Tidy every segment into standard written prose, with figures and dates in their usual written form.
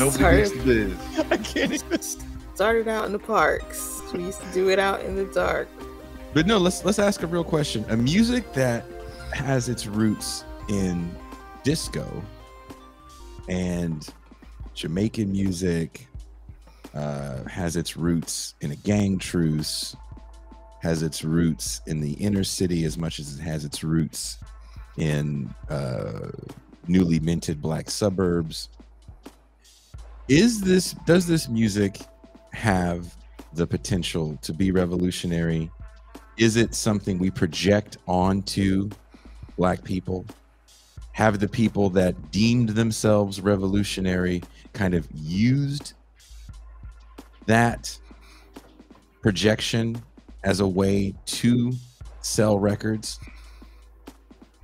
Nobody beats the biz. I can't even. Started out in the parks. We used to do it out in the dark. But no, let's ask a real question. A music that has its roots in disco and Jamaican music, has its roots in a gang truce, has its roots in the inner city as much as it has its roots in newly minted black suburbs. Does this music have the potential to be revolutionary? Is it something we project onto black people? Have the people that deemed themselves revolutionary kind of used that projection as a way to sell records?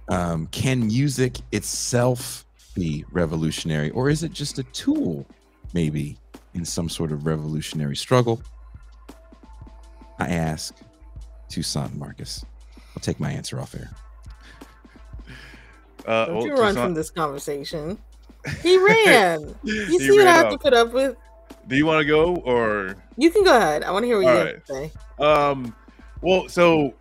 Can music itself be revolutionary, or is it just a tool maybe in some sort of revolutionary struggle? I ask Toussaint Marcus. I'll take my answer off air. Don't you run from this conversation. He ran. You see what I have to put up with? Do you want to go, or you can go ahead? I want to hear what you have to say. Well, so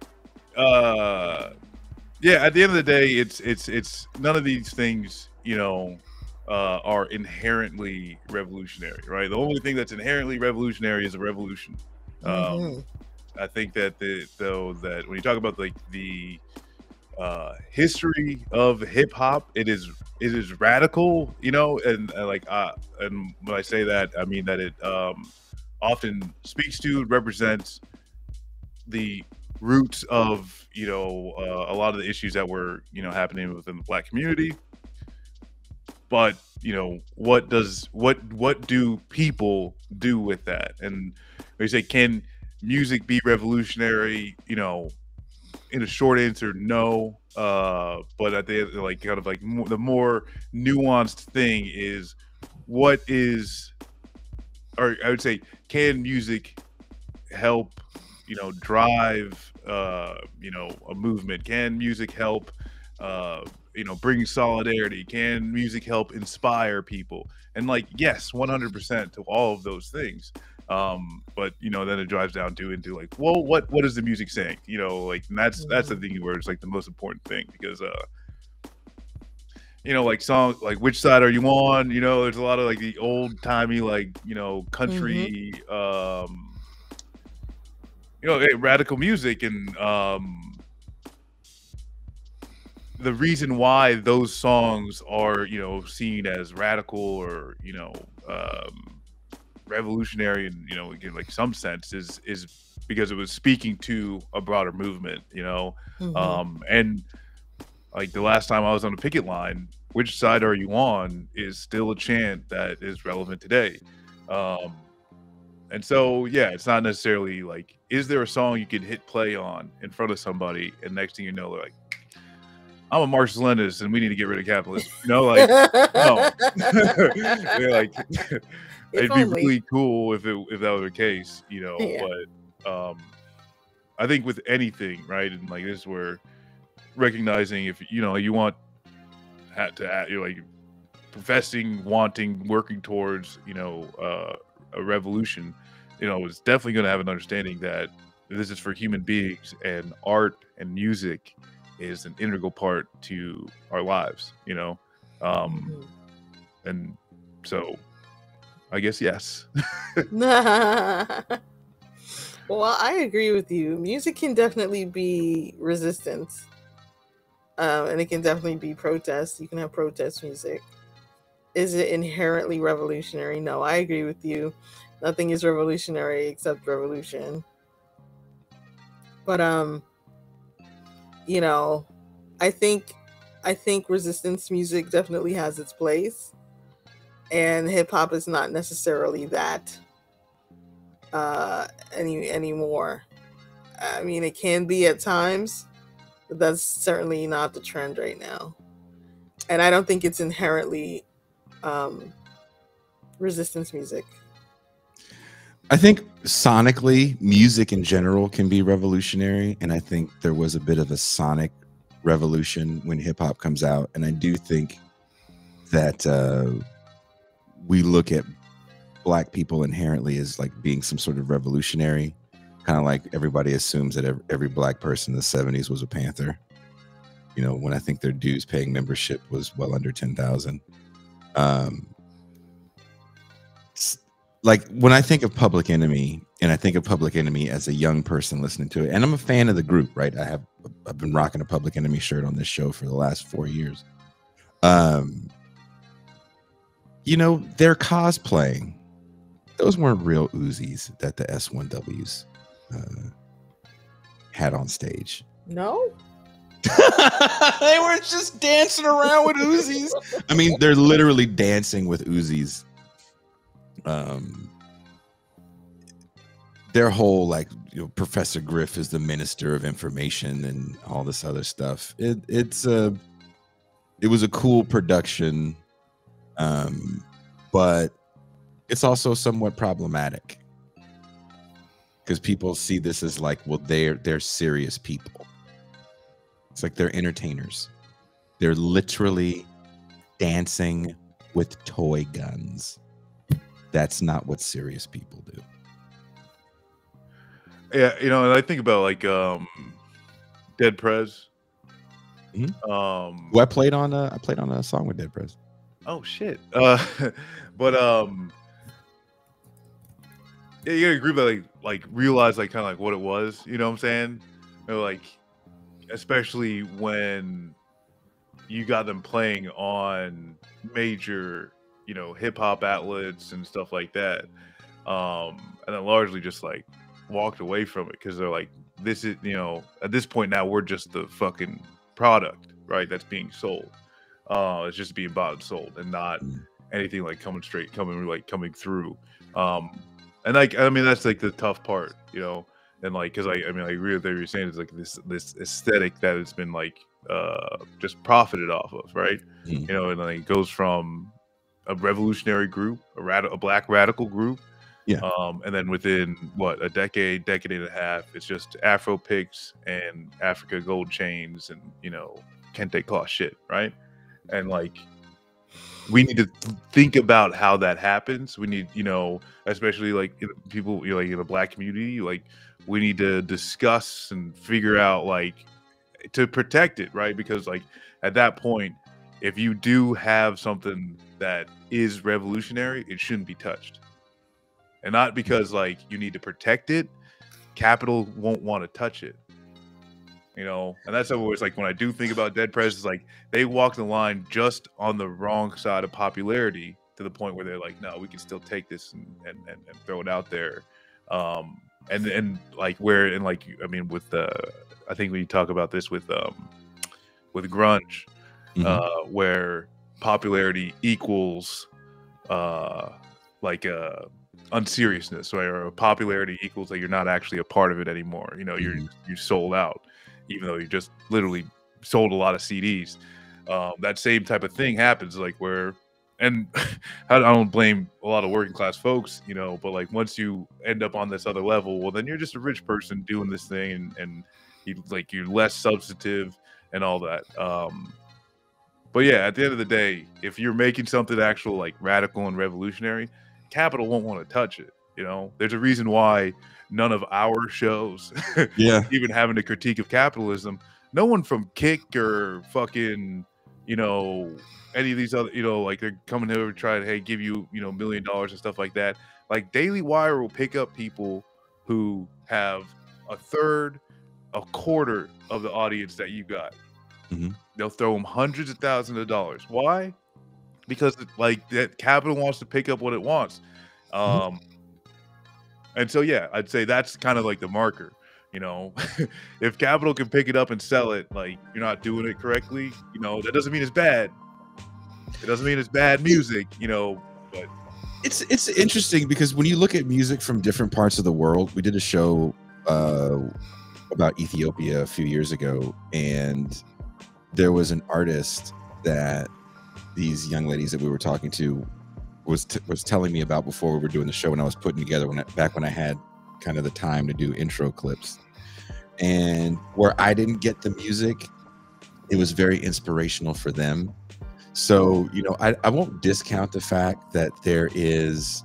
yeah, at the end of the day, it's none of these things, you know, are inherently revolutionary, right? The only thing that's inherently revolutionary is a revolution. I think that that when you talk about like the history of hip hop, it is radical, you know, and when I say that, I mean that it often speaks to, represents the roots of, you know, a lot of the issues that were, you know, happening within the black community. But, you know, what do people do with that? And they say, can music be revolutionary? You know, in a short answer, no. But at the like kind of like the more nuanced thing is, what is, or I would say, can music help, you know, drive, you know, a movement? Can music help, you know, bring solidarity? Can music help inspire people? And like, yes, 100% to all of those things. But you know, then it drives down into like, well, what is the music saying? You know, like, and that's the thing where it's like the most important thing, because you know, like songs like "Which Side Are You On?" You know, there's a lot of like the old timey, like, you know, country, you know, radical music, and the reason why those songs are, you know, seen as radical or, you know, revolutionary, and, you know, in like some sense, is because it was speaking to a broader movement, you know. And like the last time I was on a picket line, "Which side are you on?" is still a chant that is relevant today. And so, yeah, it's not necessarily like, is there a song you can hit play on in front of somebody, and next thing you know, they're like, "I'm a Marxist-Leninist and we need to get rid of capitalism." You know, like, no. They're like, it'd be really cool if that were the case, you know. Yeah. But I think with anything, right, and like this is where recognizing, if you know you want to, you're like professing, wanting, working towards, you know, a revolution, you know, it's definitely going to have an understanding that this is for human beings, and art and music is an integral part to our lives, you know. And so I guess yes. Well, I agree with you. Music can definitely be resistance, and it can definitely be protest. You can have protest music. Is it inherently revolutionary? No, I agree with you. Nothing is revolutionary except revolution. But you know, I think resistance music definitely has its place, and hip hop is not necessarily that anymore. I mean, it can be at times, but that's certainly not the trend right now. And I don't think it's inherently resistance music. I think sonically, music in general can be revolutionary, and I think there was a bit of a sonic revolution when hip hop comes out, and I do think that we look at Black people inherently as like being some sort of revolutionary, kind of like everybody assumes that every Black person in the 70s was a Panther. You know, when I think their dues paying membership was well under 10,000. Like when I think of Public Enemy, and I think of Public Enemy as a young person listening to it, and I'm a fan of the group, right? I've been rocking a Public Enemy shirt on this show for the last 4 years. You know, they're cosplaying. Those weren't real Uzis that the S1Ws had on stage. No. They were just dancing around with Uzis. I mean, they're literally dancing with Uzis. Their whole, like, you know, Professor Griff is the Minister of Information and all this other stuff. It was a cool production, but it's also somewhat problematic because people see this as like, well, they're serious people. It's like they're entertainers. They're literally dancing with toy guns. That's not what serious people do. Yeah, you know, and I think about like Dead Prez. Mm-hmm. Who I played on a song with Dead Prez. Oh shit. But yeah, you gotta agree about like realize like kind of like what it was, you know what I'm saying? You know, like especially when you got them playing on major, you know, hip hop outlets and stuff like that. And then largely just like walked away from it because they're like, this is, you know, at this point now we're just the fucking product, right? That's being sold. It's just being bought and sold and not anything like coming through. And like, I mean, that's like the tough part, you know, and like, cause I mean, I agree with what you're saying. It's like this aesthetic that has been like, just profited off of, right? You know, and like it goes from a revolutionary group, a black radical group. Yeah. And then within what, a decade and a half, it's just Afro pics and Africa gold chains and, you know, kente cloth shit, right? And like, we need to think about how that happens. We need, you know, especially like people, you know, like in the Black community, like we need to discuss and figure out like to protect it, right? Because like at that point, if you do have something that is revolutionary, it shouldn't be touched. And not because like you need to protect it, capital won't want to touch it. You know, and that's always like when I do think about Dead Prez, it's like they walk the line just on the wrong side of popularity to the point where they're like, no, we can still take this and throw it out there. And like where, and like, I mean, with I think when you talk about this with grunge, where popularity equals like unseriousness, right? Or popularity equals that you're not actually a part of it anymore. You know, you're sold out, even though you just literally sold a lot of CDs. That same type of thing happens, like where, and I don't blame a lot of working class folks, you know, but like once you end up on this other level, well, then you're just a rich person doing this thing, and you're less substantive and all that. But yeah, at the end of the day, if you're making something actual like radical and revolutionary, capital won't want to touch it. You know, there's a reason why none of our shows, even having a critique of capitalism, no one from Kick or fucking, you know, any of these other, you know, like they're coming here to try to, hey, give you, you know, $1 million and stuff like that. Like Daily Wire will pick up people who have a third, a quarter of the audience that you got. They'll throw them hundreds of thousands of dollars. Why? Because like that capital wants to pick up what it wants. And so, yeah, I'd say that's kind of like the marker, you know, if capital can pick it up and sell it, like you're not doing it correctly, you know, that doesn't mean it's bad. It doesn't mean it's bad music, you know, but it's interesting because when you look at music from different parts of the world, we did a show about Ethiopia a few years ago, and there was an artist that these young ladies that we were talking to was telling me about before we were doing the show, and I was putting together back when I had kind of the time to do intro clips. And where I didn't get the music, it was very inspirational for them. So, you know, I won't discount the fact that there is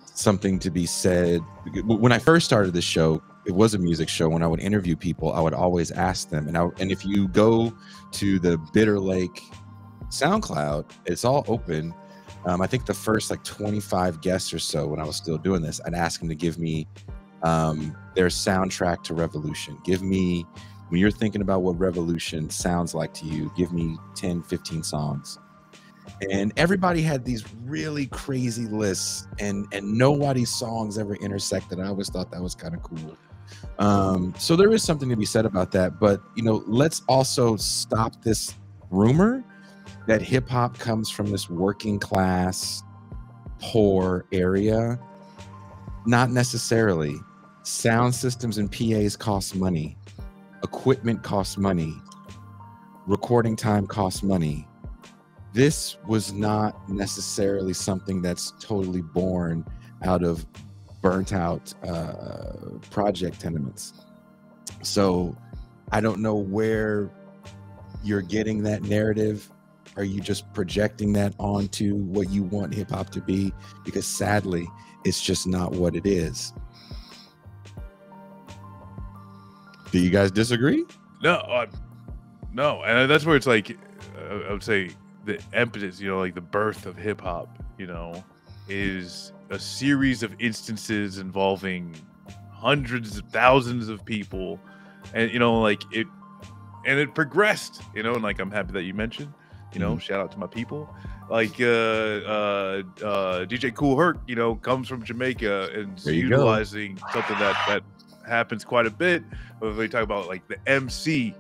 something to be said. When I first started this show, it was a music show. When I would interview people, I would always ask them, and if you go to the Bitter Lake SoundCloud, it's all open. I think the first like 25 guests or so, when I was still doing this, I'd ask them to give me their soundtrack to Revolution. Give me, when you're thinking about what Revolution sounds like to you, give me 10, 15 songs. And everybody had these really crazy lists, and nobody's songs ever intersected. I always thought that was kind of cool. So there is something to be said about that. But, you know, let's also stop this rumor that hip hop comes from this working class, poor area. Not necessarily. Sound systems and PAs cost money. Equipment costs money. Recording time costs money. This was not necessarily something that's totally born out of burnt out project tenements. So I don't know where you're getting that narrative. Are you just projecting that onto what you want hip hop to be? Because sadly, it's just not what it is. Do you guys disagree? No, no, and that's where it's like, I would say the impetus, you know, like the birth of hip hop, you know, is a series of instances involving hundreds of thousands of people, and you know, like it progressed, you know, and like I'm happy that you mentioned, you know, shout out to my people. Like DJ Kool Herc, you know, comes from Jamaica and utilizing something that happens quite a bit. When we talk about like the MC,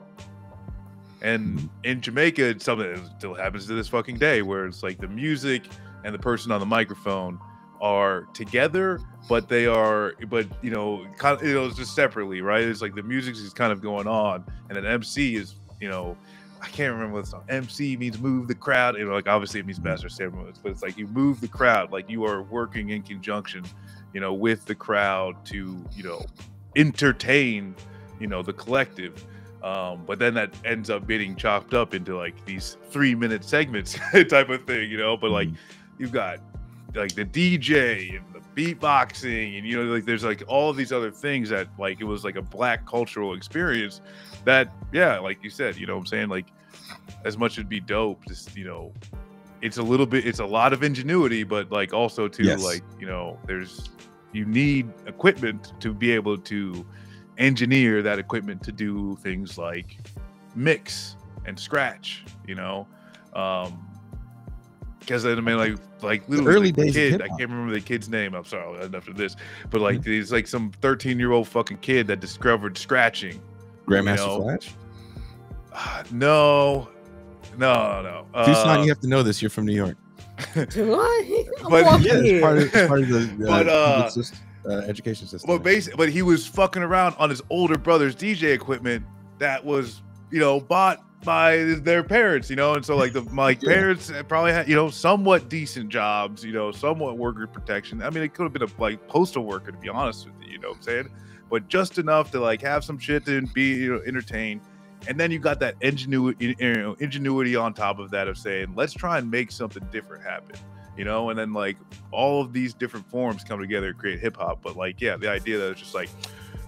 and in Jamaica, it's something that still happens to this fucking day, where it's like the music and the person on the microphone are together, but they are, but you know, kind of, you know, it's just separately, right? It's like the music is kind of going on, and an MC is, you know, I can't remember what the song. MC means move the crowd. You know, like obviously it means master ceremonies, but it's like you move the crowd, like you are working in conjunction, you know, with the crowd to, you know, entertain, you know, the collective. But then that ends up getting chopped up into like these 3-minute segments type of thing, you know. But like you've got like the DJ and the beatboxing, and you know, like there's like all of these other things that like it was like a black cultural experience that, yeah, like you said, you know what I'm saying, like as much as it'd be dope, just, you know, it's a little bit, it's a lot of ingenuity, but like also too, like, you know, you need equipment to be able to engineer that equipment to do things like mix and scratch, you know, because I mean, like literally, early like, days kid, I can't remember the kid's name. I'm sorry, enough of this, but like there's like some 13-year-old fucking kid that discovered scratching. Grandmaster Flash? No. Tucson, you have to know this. You're from New York. What? But yeah, it's part of the education system. But he was fucking around on his older brother's DJ equipment that was, you know, bought by their parents, you know, and so like my parents probably had, you know, somewhat decent jobs, you know, somewhat worker protection. I mean, it could have been a like postal worker, to be honest with you, you know what I'm saying, but just enough to like have some shit to be, you know, entertained. And then you got that ingenuity on top of that of saying, let's try and make something different happen, you know? And then like all of these different forms come together to create hip hop. But like, yeah, the idea that it's just like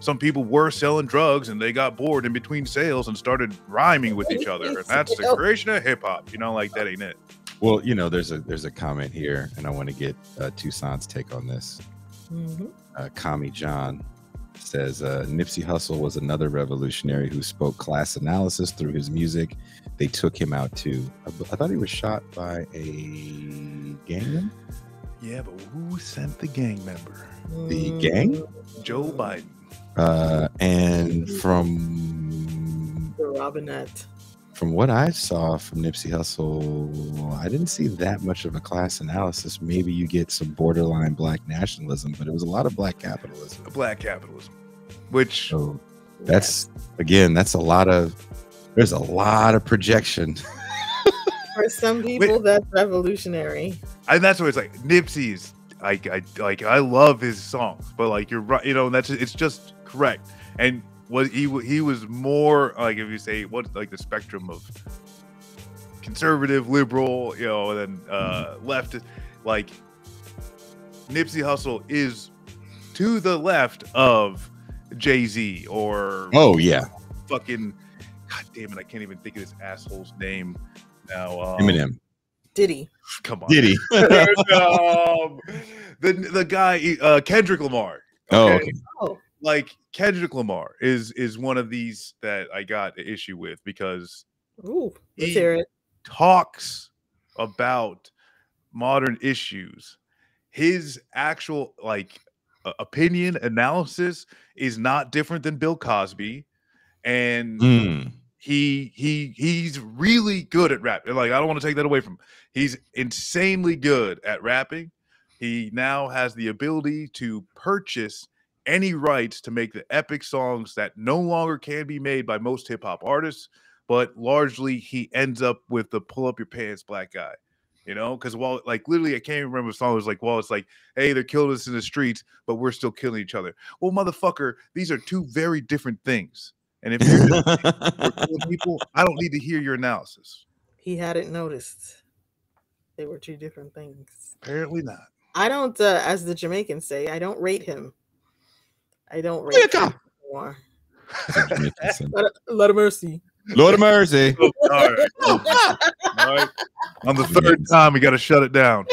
some people were selling drugs and they got bored in between sales and started rhyming with each other. And that's the creation of hip hop, you know, like that ain't it. Well, you know, there's a comment here, and I want to get Tucson's take on this. Kami John says Nipsey Hussle was another revolutionary who spoke class analysis through his music. They took him out too. I thought he was shot by a gang member. Yeah, but who sent the gang member? The gang? Joe Biden. And from the Robinette. From what I saw from Nipsey Hussle, I didn't see that much of a class analysis. Maybe you get some borderline black nationalism, but it was a lot of black capitalism. Black capitalism, which so that's that's there's a lot of projection. For some people, that's revolutionary. And that's what it's like. Nipsey's I love his songs, but like you're right, you know, and it's just correct. And what he was more like, if you say what like the spectrum of conservative, liberal, you know, and then left. Like Nipsey Hussle is to the left of Jay-Z or fucking, god damn it, I can't even think of this asshole's name now. Eminem. Diddy. Come on. Diddy. The guy Kendrick Lamar. Okay. Oh, Like Kendrick Lamar is one of these that I got an issue with because ooh, let's he hear it. talks about modern issues. His actual like opinion analysis is not different than Bill Cosby, and he's really good at rap. Like, I don't want to take that away from him. He's insanely good at rapping. He now has the ability to purchase any rights to make the epic songs that no longer can be made by most hip-hop artists, but largely he ends up with the pull up your pants black guy. You know, because while like literally I can't even remember the song. It was like, well, it's like, hey, they're killing us in the streets, but we're still killing each other. Well, motherfucker, these are two very different things. And if you're just killing people, I don't need to hear your analysis. He hadn't noticed. They were two different things. Apparently not. I don't, as the Jamaicans say, I don't rate him. I don't rate him anymore. Lot of mercy. Lord of mercy. Oh, all right. All right. On the third time, we got to shut it down.